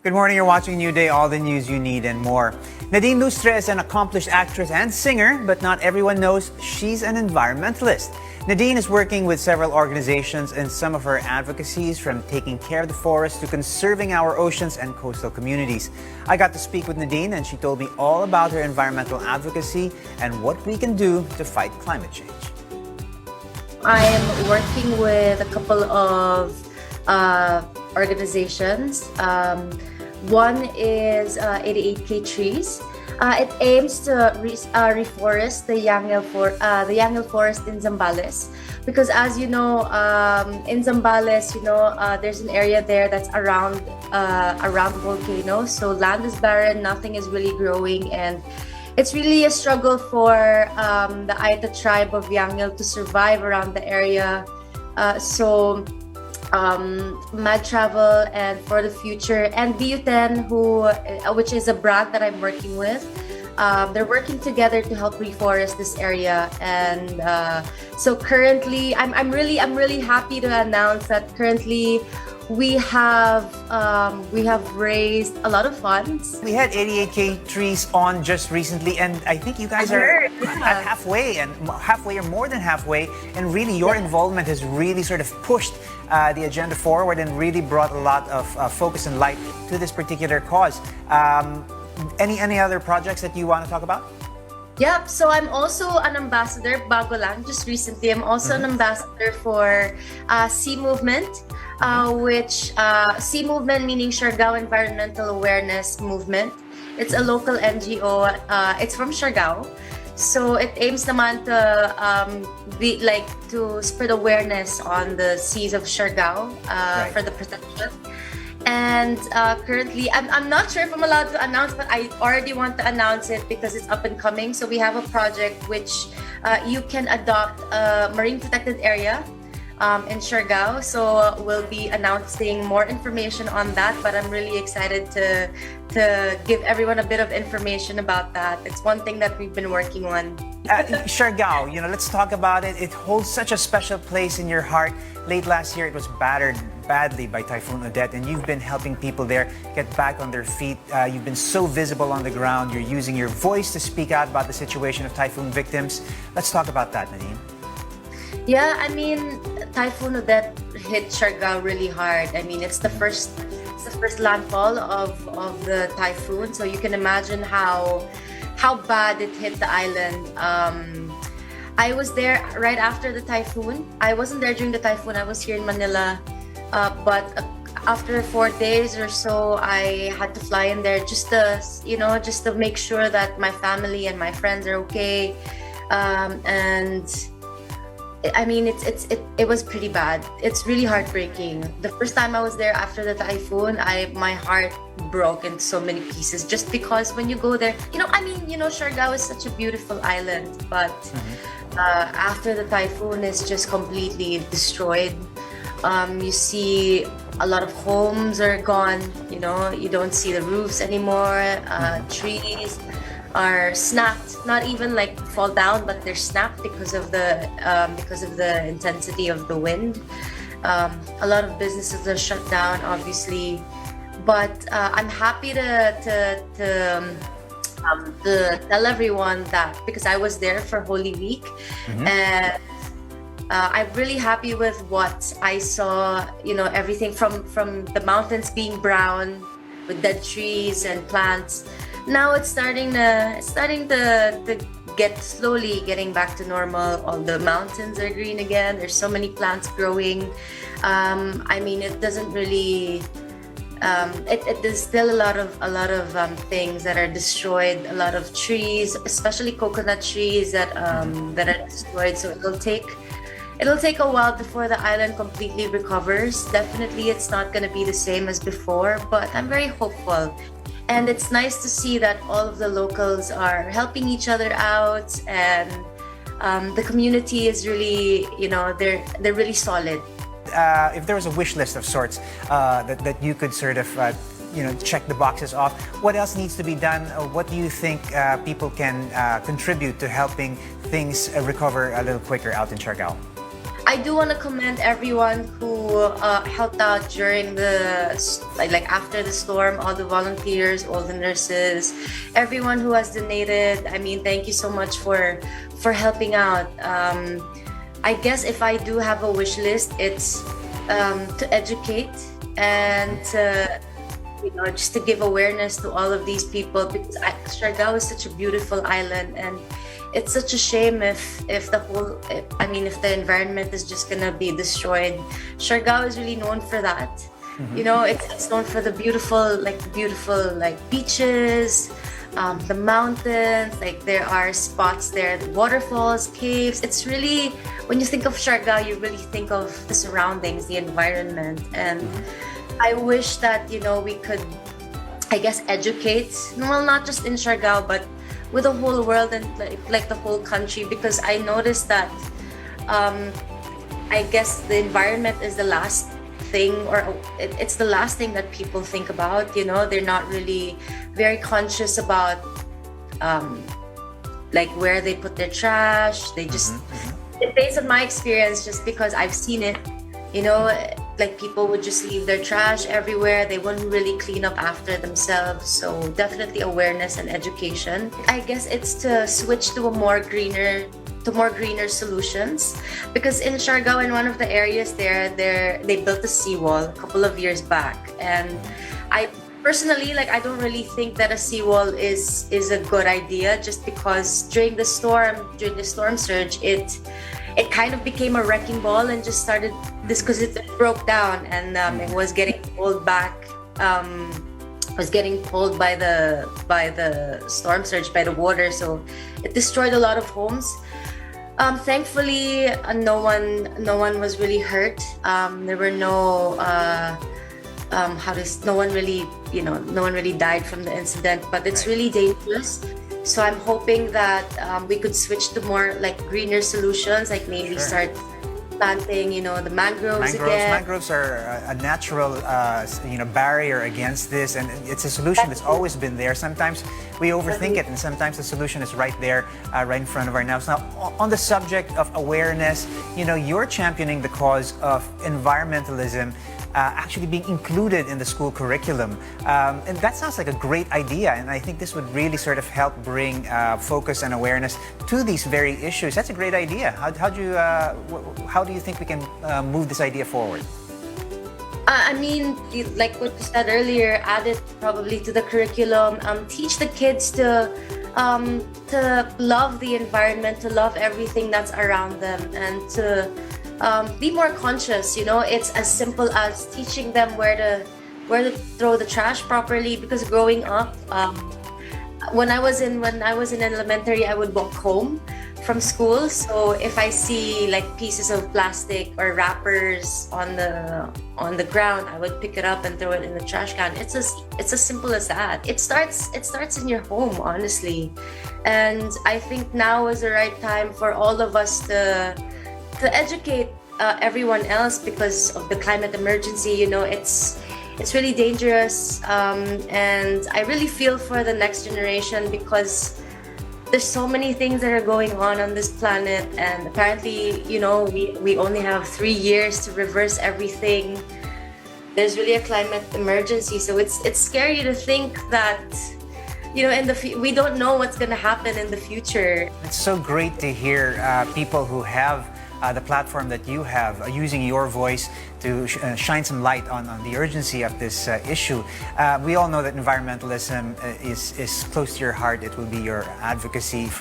Good morning, you're watching New Day, all the news you need and more. Nadine Lustre is an accomplished actress and singer, but not everyone knows she's an environmentalist. Nadine is working with several organizations, and some of her advocacies, from taking care of the forest to conserving our oceans and coastal communities. I got to speak with Nadine, and she told me all about her environmental advocacy and what we can do to fight climate change. I'm working with a couple of organizations. One is 88K Trees. It aims to reforest the Nyang forest in Zambales, because as you know, in Zambales, there's an area there that's around volcano, so land is barren, nothing is really growing, and it's really a struggle for the Aita tribe of Nyang to survive around the area. Mad Travel and For the Future and BU10, which is a brand that I'm working with, they're working together to help reforest this area. And so currently, I'm really happy to announce that currently we have raised a lot of funds. We had 88K Trees on just recently, and I think you guys are at halfway or more than halfway, and really your involvement has really sort of pushed the agenda forward and really brought a lot of focus and light to this particular cause. Any other projects that you want to talk about? Yep, so I'm also an ambassador, bago lang, just recently. I'm also an ambassador for Sea Movement, which Sea Movement meaning Siargao Environmental Awareness Movement. It's a local NGO. It's from Siargao. So it aims naman to spread awareness on the seas of Siargao for the protection. And currently, I'm not sure if I'm allowed to announce, but I already want to announce it because it's up and coming. So we have a project which you can adopt a marine protected area in Siargao. So we'll be announcing more information on that, but I'm really excited to give everyone a bit of information about that. It's one thing that we've been working on. Siargao, let's talk about it. It holds such a special place in your heart. Late last year, it was battered badly by Typhoon Odette, and you've been helping people there get back on their feet. You've been so visible on the ground. You're using your voice to speak out about the situation of typhoon victims. Let's talk about that, Nadine. Yeah, I mean, Typhoon Odette hit Siargao really hard. I mean, it's the first landfall of the typhoon, so you can imagine how bad it hit the island. I was there right after the typhoon. I wasn't there during the typhoon. I was here in Manila, but after 4 days or so, I had to fly in there just to make sure that my family and my friends are okay. And I mean, it was pretty bad. It's really heartbreaking. The first time I was there after the typhoon, my heart broke into so many pieces, just because when you go there, Siargao is such a beautiful island, but after the typhoon, it's just completely destroyed. You see a lot of homes are gone. You don't see the roofs anymore. Trees are snapped, not even like fall down, but they're snapped because of the intensity of the wind. A lot of businesses are shut down, obviously, but I'm happy to tell everyone that, because I was there for Holy Week, and I'm really happy with what I saw. Everything from the mountains being brown with dead trees and plants. Now it's starting to get slowly getting back to normal. All the mountains are green again. There's so many plants growing. I mean, it doesn't really. There's still a lot of things that are destroyed. A lot of trees, especially coconut trees that are destroyed. So it'll take a while before the island completely recovers. Definitely, it's not going to be the same as before, but I'm very hopeful. And it's nice to see that all of the locals are helping each other out, and the community is really, they're really solid. If there was a wish list of sorts that you could sort of, check the boxes off, what else needs to be done? What do you think people can contribute to helping things recover a little quicker out in Siargao? I do want to commend everyone who helped out during like after the storm, all the volunteers, all the nurses, everyone who has donated. I mean, thank you so much for helping out. I guess if I do have a wish list, it's to educate and to, just to give awareness to all of these people, because Siargao is such a beautiful island, and it's such a shame if the environment is just gonna be destroyed. Siargao is really known for that. It's known for the beautiful beaches, the mountains. Like there are spots there, the waterfalls, caves. It's really, when you think of Siargao, you really think of the surroundings, the environment, and I wish that we could, I guess, educate. Well, not just in Siargao, but with the whole world and like the whole country, because I noticed that I guess the environment is the last thing, or it's the last thing that people think about. They're not really very conscious about like where they put their trash. They just, based on my experience, just because I've seen it, like people would just leave their trash everywhere. They wouldn't really clean up after themselves. So definitely awareness and education. I guess it's to switch to more greener solutions, because in Siargao, in one of the areas they built a seawall a couple of years back, and I personally, I don't really think that a seawall is a good idea, just because during the storm surge, it kind of became a wrecking ball and just started this, because it broke down, and it was getting pulled back, was getting pulled by the storm surge, by the water. So it destroyed a lot of homes. Thankfully, no one was really hurt. There were no no one really died from the incident, but it's really dangerous. So I'm hoping that we could switch to more like greener solutions, like maybe start planting, the mangroves again. Mangroves are a natural, barrier against this, and it's a solution that's always been there. Sometimes we overthink it, and sometimes the solution is right there, right in front of our nose. Now, on the subject of awareness, you're championing the cause of environmentalism actually being included in the school curriculum. And that sounds like a great idea, and I think this would really sort of help bring focus and awareness to these very issues. That's a great idea. How do you think we can move this idea forward? I mean, like what you said earlier, add it probably to the curriculum. Teach the kids to love the environment, to love everything that's around them, and to be more conscious. It's as simple as teaching them where to throw the trash properly, because growing up, when I was in elementary, I would walk home from school. So if I see like pieces of plastic or wrappers on the ground, I would pick it up and throw it in the trash can. It's as simple as that. It starts in your home, honestly. And I think now is the right time for all of us to educate everyone else, because of the climate emergency. It's really dangerous, and I really feel for the next generation, because there's so many things that are going on this planet, and apparently, we only have 3 years to reverse everything. There's really a climate emergency, so it's scary to think that we don't know what's going to happen in the future. It's so great to hear people who have the platform that you have, using your voice to shine some light on the urgency of this issue. We all know that environmentalism is close to your heart. It will be your advocacy for